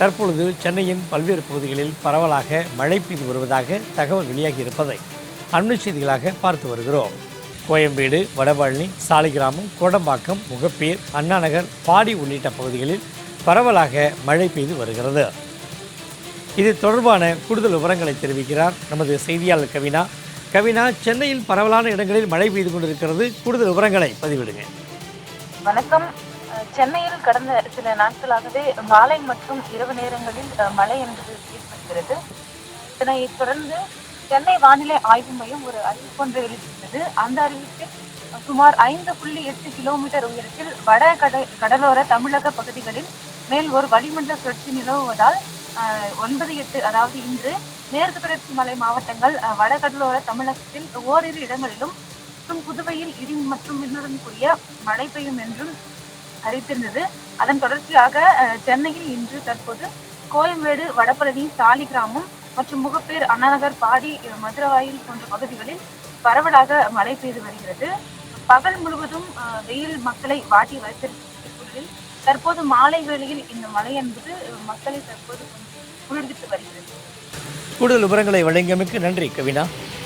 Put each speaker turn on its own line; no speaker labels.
தற்பொழுது சென்னையின் பல்வேறு பகுதிகளில் பரவலாக மழை பெய்து வருவதாக தகவல் வெளியாகி இருப்பதை அண்மை செய்திகளாக பார்த்து வருகிறோம். கோயம்பேடு, வடபழனி, சாலிகிராமம், கோடம்பாக்கம், முகப்பேர், அண்ணாநகர், பாடி உள்ளிட்ட பகுதிகளில் பரவலாக மழை பெய்து வருகிறது. இது தொடர்பான கூடுதல் விவரங்களை தெரிவிக்கிறார் நமது செய்தியாளர் கவினா. கவினா, சென்னையில் பரவலான இடங்களில் மழை பெய்து கொண்டிருக்கிறது. கூடுதல் விவரங்களை பதிவிடுங்க.
வணக்கம். சென்னையில் கடந்த சில நாட்களாகவே மாலை மற்றும் இரவு நேரங்களில் மழை என்பது ஏற்படுகிறது. இதனைத் தொடர்ந்து சென்னை வானிலை ஆய்வு மையம் ஒரு அறிவிப்பு ஒன்றை வெளியிட்டுள்ளது. அந்த அறிவிப்பில் சுமார் 5.8 கிலோமீட்டர் உயரத்தில் வட கடலோர தமிழக பகுதிகளில் மேல் ஒரு வளிமண்டல சுழற்சி நிலவுவதால் 9/8 அதாவது இன்று மேற்கு தொடர்ச்சி மலை மாவட்டங்கள், வடகடலோர தமிழகத்தில் ஓரிரு இடங்களிலும் மற்றும் புதுவையில் இடி மற்றும் மின்னுடன் கூடிய மழை பெய்யும் என்றும் அறிவித்திருந்தது. அதன் தொடர்ச்சியாக சென்னையில் இன்று தற்போது கோயம்பேடு, வடபழனி, சாலிகிராமம் மற்றும் முகப்பேர், அண்ணாநகர், பாடி, மதுரவாயில் போன்ற பகுதிகளில் பரவலாக மழை பெய்து வருகிறது. பகல் முழுவதும் வெயில் மக்களை வாட்டி வைத்திருக்கும் தற்போது மாலை வேளையில் இந்த மழை என்பது மக்களை தற்போது குளிர்வித்து வருகிறது.
கூடுதல் விவரங்களை வழங்கியமைக்கு நன்றி கவினா.